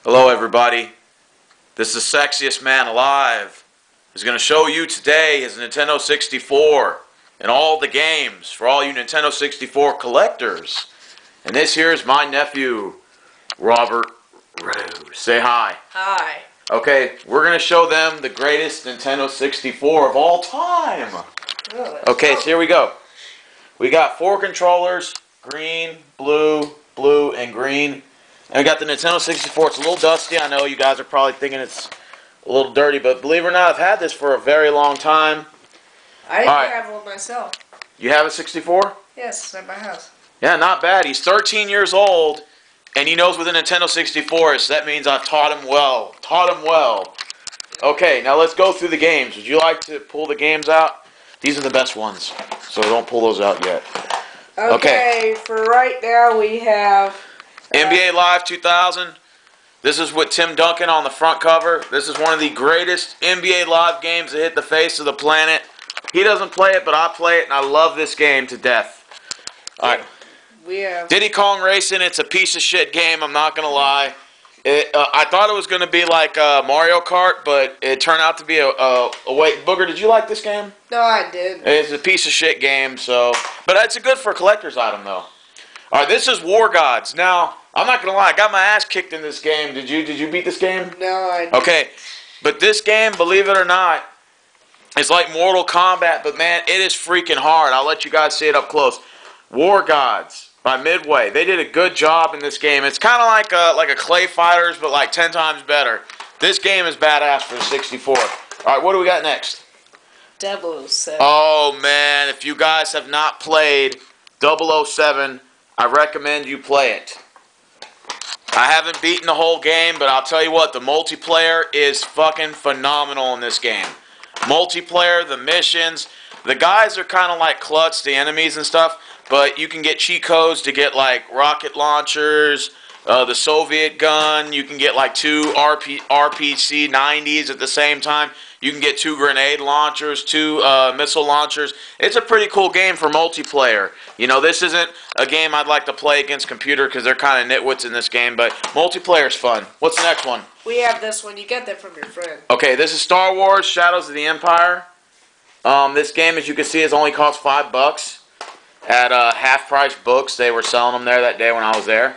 Hello everybody, this is the sexiest man alive. He's going to show you today his Nintendo 64 and all the games for all you Nintendo 64 collectors. And this here is my nephew, Robert Rose. Say hi. Hi. Okay, we're going to show them the greatest Nintendo 64 of all time. Okay, so here we go. We got 4 controllers, green, blue, and green. And we got the Nintendo 64. It's a little dusty. I know you guys are probably thinking it's a little dirty, but believe it or not, I've had this for a very long time. I have one myself. You have a 64? Yes, at my house. Yeah, not bad. He's 13 years old, and he knows what the Nintendo 64 is, so that means I've taught him well. Okay, now let's go through the games. Would you like to pull the games out? These are the best ones, so don't pull those out yet. Okay, for right now we have... NBA Live 2000. This is with Tim Duncan on the front cover. This is one of the greatest NBA Live games that hit the face of the planet. He doesn't play it, but I play it, and I love this game to death. Alright. We have... Diddy Kong Racing. It's a piece of shit game, I'm not going to lie. I thought it was going to be like Mario Kart, but it turned out to be a wait. Booger, did you like this game? No, I did. It's a piece of shit game, so... But it's a good for a collector's item, though. Alright, this is War Gods. Now, I'm not going to lie, I got my ass kicked in this game. Did you beat this game? No, I didn't. Okay, but this game, believe it or not, is like Mortal Kombat, but man, it is freaking hard. I'll let you guys see it up close. War Gods by Midway. They did a good job in this game. It's kind of like a Clay Fighters, but like 10 times better. This game is badass for the 64. Alright, what do we got next? 007. Oh man, if you guys have not played 007, I recommend you play it. I haven't beaten the whole game, but I'll tell you what, the multiplayer is fucking phenomenal in this game. Multiplayer, the missions, the guys are kind of like Klutz, the enemies and stuff, but you can get cheat codes to get like rocket launchers, the Soviet gun, you can get like 2 RPC 90s at the same time. You can get 2 grenade launchers, 2 missile launchers. It's a pretty cool game for multiplayer. You know, this isn't a game I'd like to play against computer because they're kind of nitwits in this game, but multiplayer's fun. What's the next one? We have this one. You get that from your friend. Okay, this is Star Wars Shadows of the Empire. This game, as you can see, has only cost $5 at half-price books. They were selling them there that day when I was there.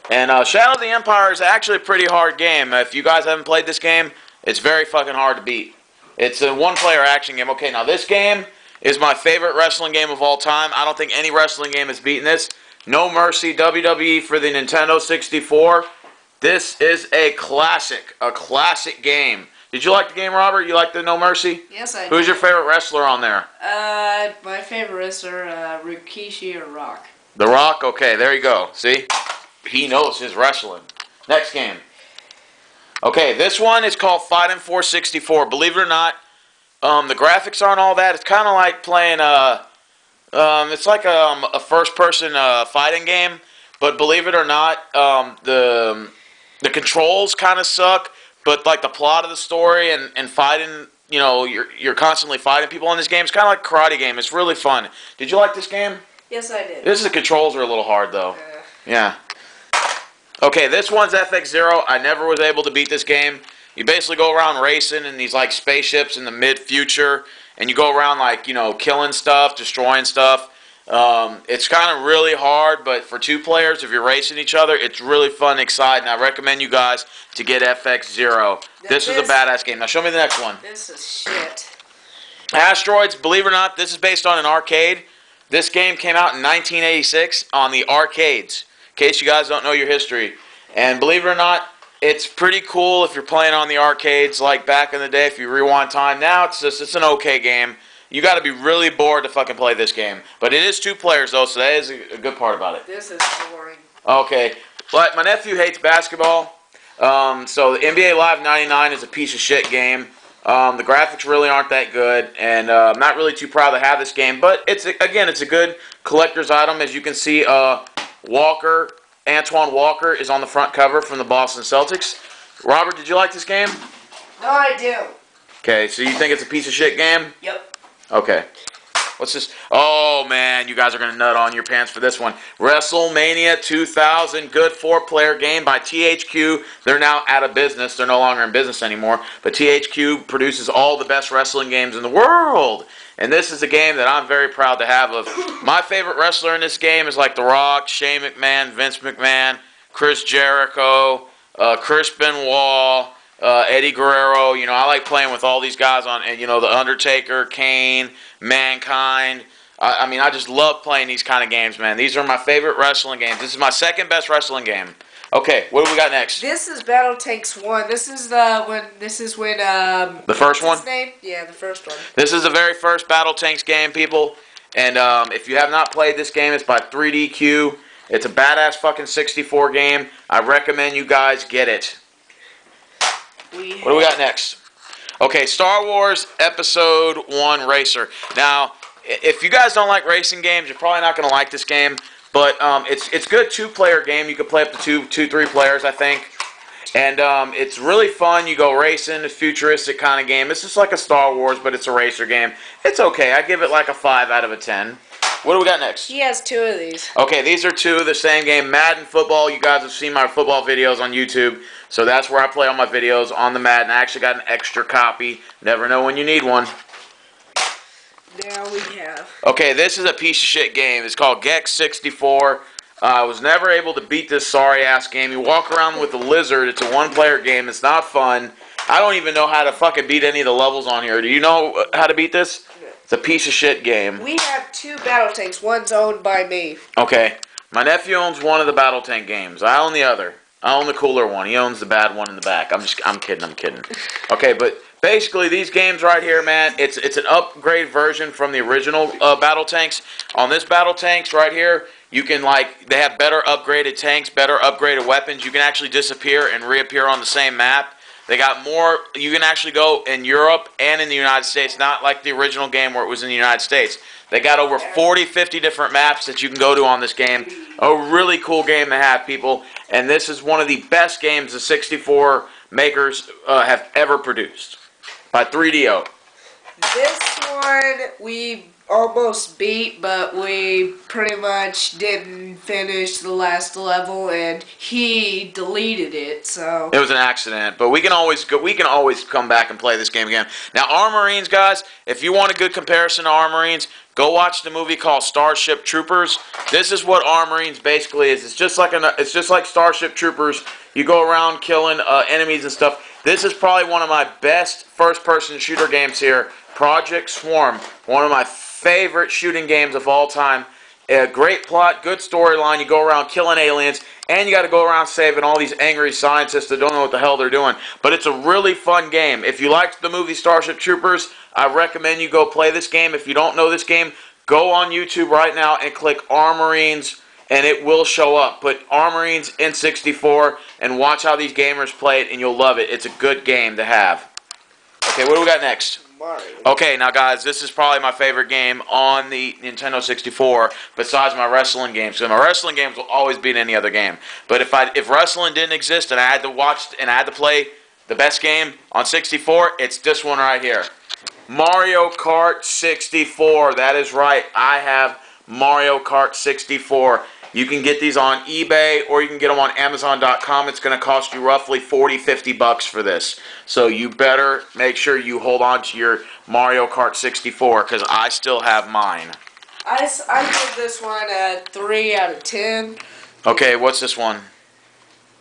And Shadow of the Empire is actually a pretty hard game. If you guys haven't played this game, it's very fucking hard to beat. It's a one-player action game. Okay, now this game is my favorite wrestling game of all time. I don't think any wrestling game has beaten this. No Mercy WWE for the Nintendo 64. This is a classic game. Did you like the game, Robert? You like the No Mercy? Yes, I did. Who's your favorite wrestler on there? My favorite wrestler, Rikishi or Rock. The Rock? Okay, there you go. See? He knows his wrestling. Next game. Okay, this one is called Fighting 464. Believe it or not, the graphics aren't all that. It's kind of like playing it's like a first-person fighting game. But believe it or not, the controls kind of suck. But like the plot of the story and fighting, you know, you're constantly fighting people in this game. It's kind of like a karate game. It's really fun. Did you like this game? Yes, I did. The controls are a little hard though. Yeah. Okay, this one's FX0. I never was able to beat this game. You basically go around racing in these like spaceships in the mid-future, and you go around like, you know, killing stuff, destroying stuff. It's kind of really hard, but for 2 players, if you're racing each other, it's really fun and exciting. I recommend you guys to get FX0. This is a badass game. Now show me the next one. This is shit. Asteroids, believe it or not, this is based on an arcade. This game came out in 1986 on the arcades. In case you guys don't know your history. And believe it or not, it's pretty cool if you're playing on the arcades like back in the day. If you rewind time, now it's an okay game. You got to be really bored to fucking play this game. But it is 2 players though, so that is a good part about it. This is boring. Okay, but my nephew hates basketball. So the NBA Live 99 is a piece of shit game. The graphics really aren't that good, and I'm not really too proud to have this game. But it's a good collector's item. As you can see, Antoine Walker is on the front cover from the Boston Celtics. Robert, did you like this game? No, I do. Okay, so you think it's a piece of shit game? Yep. Okay. What's this? Oh, man, you guys are going to nut on your pants for this one. WrestleMania 2000, good 4-player game by THQ. They're now out of business. They're no longer in business anymore. But THQ produces all the best wrestling games in the world. And this is a game that I'm very proud to have. Of my favorite wrestler in this game is like The Rock, Shane McMahon, Vince McMahon, Chris Jericho, Chris Benoit, Eddie Guerrero. You know, I like playing with all these guys on, and you know, The Undertaker, Kane, Mankind. I mean, I just love playing these kind of games, man. These are my favorite wrestling games. This is my second best wrestling game. Okay, what do we got next? This is Battle Tanks 1. This is when the first one? What's his name? Yeah, the first one. This is the very first Battle Tanks game, people. And if you have not played this game, it's by 3DQ. It's a badass fucking 64 game. I recommend you guys get it. What do we got next? Okay, Star Wars Episode 1 Racer. Now, if you guys don't like racing games, you're probably not going to like this game. But it's good 2-player game. You can play up to 3 players, I think. And it's really fun. You go racing, a futuristic kind of game. It's just like a Star Wars, but it's a racer game. It's okay. I give it like a 5 out of a 10. What do we got next? He has 2 of these. Okay, these are 2 of the same game. Madden Football. You guys have seen my football videos on YouTube. So that's where I play all my videos, on the Madden. I actually got an extra copy. Never know when you need one. Now we have. Okay, this is a piece of shit game. It's called Gex 64. I was never able to beat this sorry-ass game. You walk around with a lizard. It's a 1-player game. It's not fun. I don't even know how to fucking beat any of the levels on here. Do you know how to beat this? It's a piece of shit game. We have 2 Battle Tanks. One's owned by me. Okay. My nephew owns one of the Battle Tank games. I own the other. I own the cooler one. He owns the bad one in the back. I'm kidding. Okay, but basically these games right here, man, it's an upgrade version from the original Battle Tanks. On this Battle Tanks right here, you can, like, they have better upgraded tanks, better upgraded weapons. You can actually disappear and reappear on the same map. They got more. You can actually go in Europe and in the United States, not like the original game where it was in the United States. They got over 40, 50 different maps that you can go to on this game. A really cool game to have, people. And this is one of the best games the 64 makers have ever produced. By 3DO. This one we almost beat, but we pretty much didn't finish the last level, and he deleted it. So it was an accident, but we can always come back and play this game again. Now, Armorines, guys, if you want a good comparison to Armorines, go watch the movie called Starship Troopers. This is what Armorines basically is. It's just like Starship Troopers. You go around killing enemies and stuff. This is probably one of my best first-person shooter games here. Project Swarm, one of my favorite shooting games of all time. A great plot, good storyline. You go around killing aliens, and you got to go around saving all these angry scientists that don't know what the hell they're doing. But it's a really fun game. If you liked the movie Starship Troopers, I recommend you go play this game. If you don't know this game, go on YouTube right now and click Armorines, and it will show up. Put Armorines N64 and watch how these gamers play it, and you'll love it. It's a good game to have. Okay, what do we got next? Mario. Okay, now guys, this is probably my favorite game on the Nintendo 64 besides my wrestling games. So my wrestling games will always beat any other game. But if wrestling didn't exist and I had to watch and I had to play the best game on 64, it's this one right here. Mario Kart 64. That is right. I have Mario Kart 64. You can get these on eBay or you can get them on Amazon.com. It's going to cost you roughly $40-50 for this. So you better make sure you hold on to your Mario Kart 64 because I still have mine. I give this one a 3 out of 10. Okay, what's this one?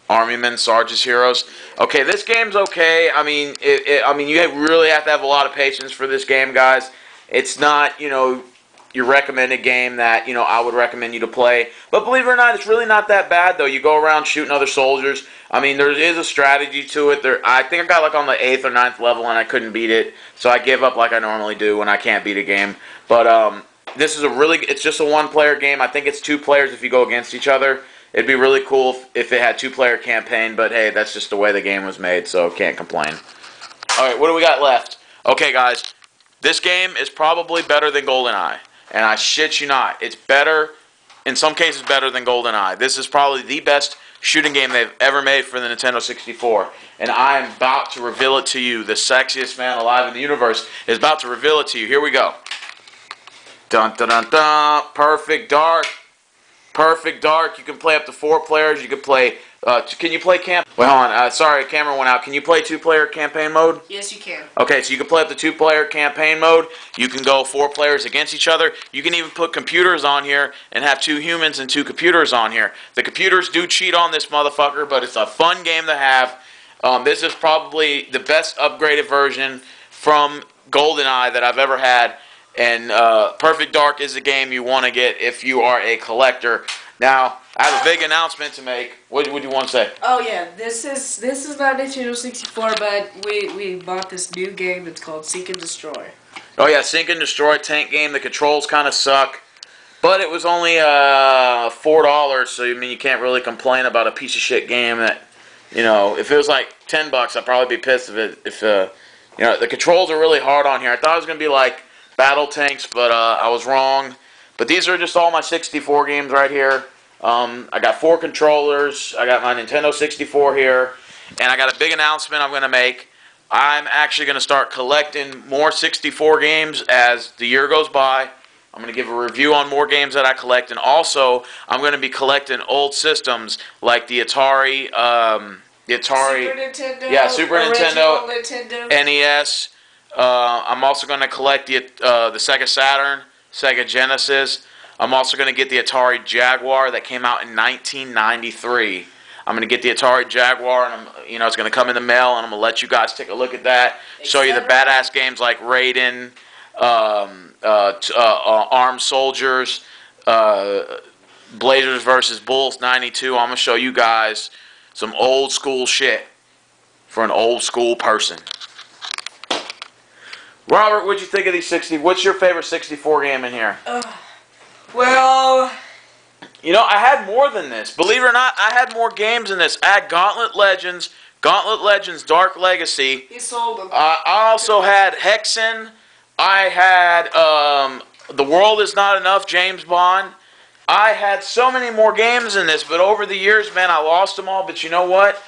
Army Men, Sarge's Heroes. Okay, this game's okay. I mean, you really have to have a lot of patience for this game, guys. It's not, your recommended game that, I would recommend you to play. But believe it or not, it's really not that bad, though. You go around shooting other soldiers. I mean, there is a strategy to it. I think I got like on the 8th or 9th level and I couldn't beat it. So I give up like I normally do when I can't beat a game. But this is it's just a 1-player game. I think it's 2 players if you go against each other. It'd be really cool if it had 2-player campaign. But hey, that's just the way the game was made, so can't complain. Alright, what do we got left? Okay, guys. This game is probably better than GoldenEye. And I shit you not, it's better, in some cases better than GoldenEye. This is probably the best shooting game they've ever made for the Nintendo 64. And I am about to reveal it to you. The sexiest man alive in the universe is about to reveal it to you. Here we go. Dun dun dun dun. Perfect dark. Perfect dark. You can play up to 4 players. You can play. Can you play camp? Wait, hold on. Sorry, camera went out. Can you play 2-player campaign mode? Yes, you can. Okay, so you can play up to 2-player campaign mode. You can go 4 players against each other. You can even put computers on here and have 2 humans and 2 computers on here. The computers do cheat on this motherfucker, but it's a fun game to have. This is probably the best upgraded version from GoldenEye that I've ever had. And Perfect Dark is the game you want to get if you are a collector. Now, I have a big announcement to make. What would you want to say? Oh yeah, this is not Nintendo 64, but we bought this new game. It's called Seek and Destroy. Oh yeah, Sink and Destroy tank game. The controls kind of suck, but it was only $4, so I mean you can't really complain about a piece of shit game that, you know, if it was like $10, I'd probably be pissed if you know, the controls are really hard on here. I thought it was gonna be like battle tanks, but I was wrong. But these are just all my 64 games right here. I got 4 controllers. I got my Nintendo 64 here, and I got a big announcement I'm gonna make. I'm actually gonna start collecting more 64 games as the year goes by. I'm going to give a review on more games that I collect, and also I'm going to be collecting old systems like the Atari, Super Nintendo. yeah, Super Nintendo, Nintendo. NES. I'm also going to collect the Sega Saturn, Sega Genesis. I'm also going to get the Atari Jaguar that came out in 1993. I'm going to get the Atari Jaguar, and it's going to come in the mail, and I'm going to let you guys take a look at that, show you the badass games like Raiden, Armed Soldiers, Blazers versus Bulls 92. I'm going to show you guys some old school shit for an old school person. Robert, what'd you think of these 60? What's your favorite 64 game in here? Well, you know, I had more than this. Believe it or not, I had more games than this. I had Gauntlet Legends Dark Legacy. you sold them. I also had Hexen. I had The World Is Not Enough, James Bond. I had so many more games in this, but over the years, man, I lost them all. But you know what?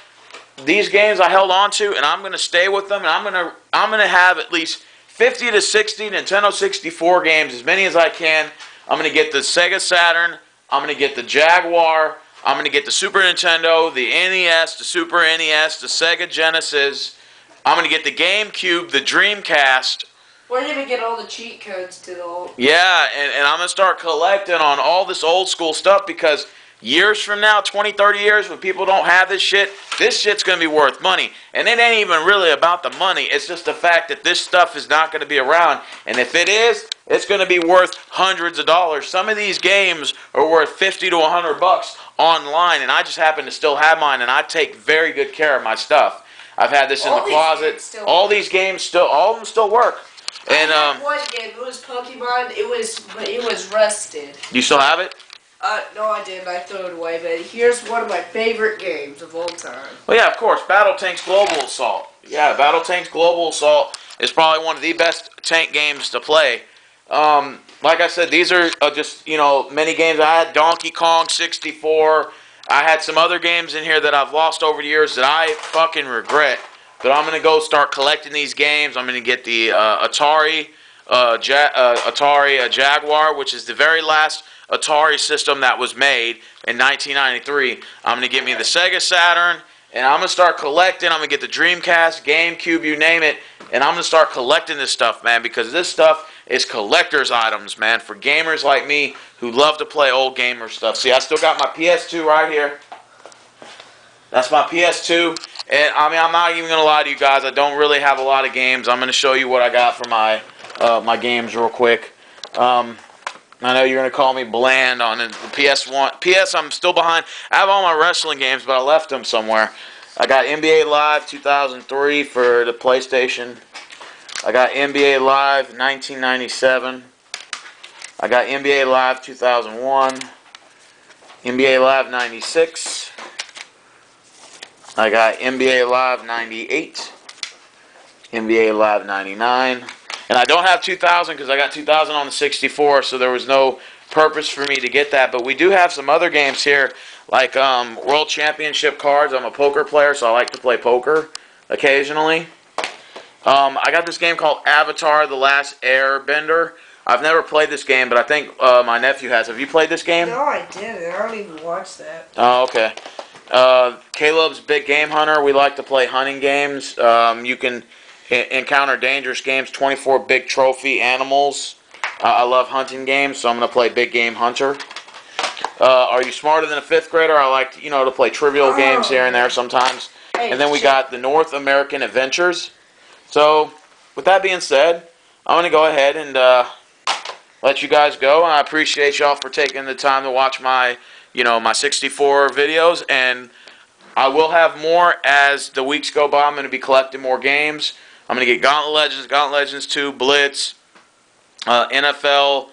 These games I held on to, and I'm going to stay with them, and I'm going to have at least 50 to 60 Nintendo 64 games, as many as I can. I'm going to get the Sega Saturn. I'm going to get the Jaguar. I'm going to get the Super Nintendo, the NES, the Super NES, the Sega Genesis. I'm going to get the GameCube, the Dreamcast. We're going to get all the cheat codes to the old... Yeah, and I'm going to start collecting on all this old school stuff because years from now, 20, 30 years, when people don't have this shit's going to be worth money. And it ain't even really about the money. It's just the fact that this stuff is not going to be around. And if it is, it's going to be worth hundreds of dollars. Some of these games are worth 50 to 100 bucks online, and I just happen to still have mine, and I take very good care of my stuff. I've had this in the closet. All these games all of them still work. And I had one game. It was Pokemon. It was rusted. You still have it? No, I didn't. I threw it away. But here's one of my favorite games of all time. Well, yeah, of course, Battle Tanks Global Assault. Yeah, Battle Tanks Global Assault is probably one of the best tank games to play. Like I said, these are just, many games. I had Donkey Kong 64. I had some other games in here that I've lost over the years that I fucking regret. But I'm going to go start collecting these games. I'm going to get the Atari Jaguar, which is the very last Atari system that was made in 1993. I'm going to get me the Sega Saturn, and I'm going to start collecting. I'm going to get the Dreamcast, GameCube, you name it, and I'm going to start collecting this stuff, man, because this stuff is collector's items, man, for gamers like me who love to play old gamer stuff. See, I still got my PS2 right here. That's my PS2. And, I mean, I'm not even going to lie to you guys. I don't really have a lot of games. I'm going to show you what I got for my my games real quick. I know you're going to call me bland on the PS1. PS, I'm still behind. I have all my wrestling games, but I left them somewhere. I got NBA Live 2003 for the PlayStation. I got NBA Live 1997. I got NBA Live 2001. NBA Live 96. I got NBA Live 98, NBA Live 99, and I don't have 2000 because I got 2000 on the 64, so there was no purpose for me to get that. But we do have some other games here, like World Championship cards. I'm a poker player, so I like to play poker occasionally. I got this game called Avatar: The Last Airbender. I've never played this game, but I think my nephew has. Have you played this game? No, I didn't. I don't even watch that. Oh, okay. Caleb's big game hunter. We like to play hunting games. You can encounter dangerous games, 24 big trophy animals. I love hunting games, so I'm going to play big game hunter. Are you smarter than a fifth grader? I like to, to play trivial games here and there sometimes. Hey, And then we got the North American Adventures. So, with that being said, I'm going to go ahead and let you guys go. And I appreciate y'all for taking the time to watch my, my 64 videos. And I will have more as the weeks go by. I'm going to be collecting more games. I'm going to get Gauntlet Legends 2, Blitz, NFL,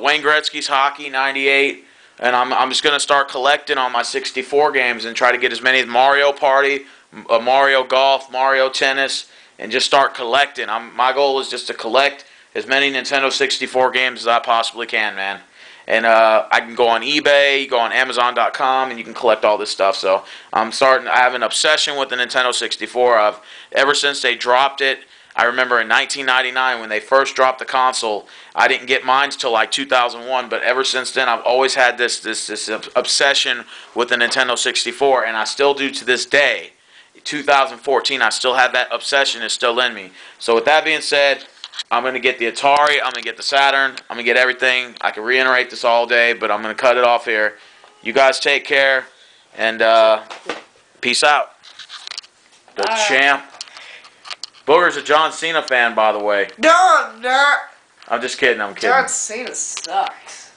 Wayne Gretzky's Hockey, 98. And I'm just going to start collecting on my 64 games and try to get as many as Mario Party, Mario Golf, Mario Tennis, and just start collecting. My goal is just to collect as many Nintendo 64 games as I possibly can, man. And I can go on eBay, go on Amazon.com, and you can collect all this stuff. So I have an obsession with the Nintendo 64. Ever since they dropped it, I remember in 1999 when they first dropped the console, I didn't get mine till like 2001, but ever since then I've always had this obsession with the Nintendo 64, and I still do to this day. 2014, I still have that obsession. It's still in me. So with that being said, I'm going to get the Atari, I'm going to get the Saturn, I'm going to get everything. I can reiterate this all day, but I'm going to cut it off here. You guys take care, and peace out. The champ. Booger's a John Cena fan, by the way. No, I'm not. I'm just kidding, I'm kidding. John Cena sucks.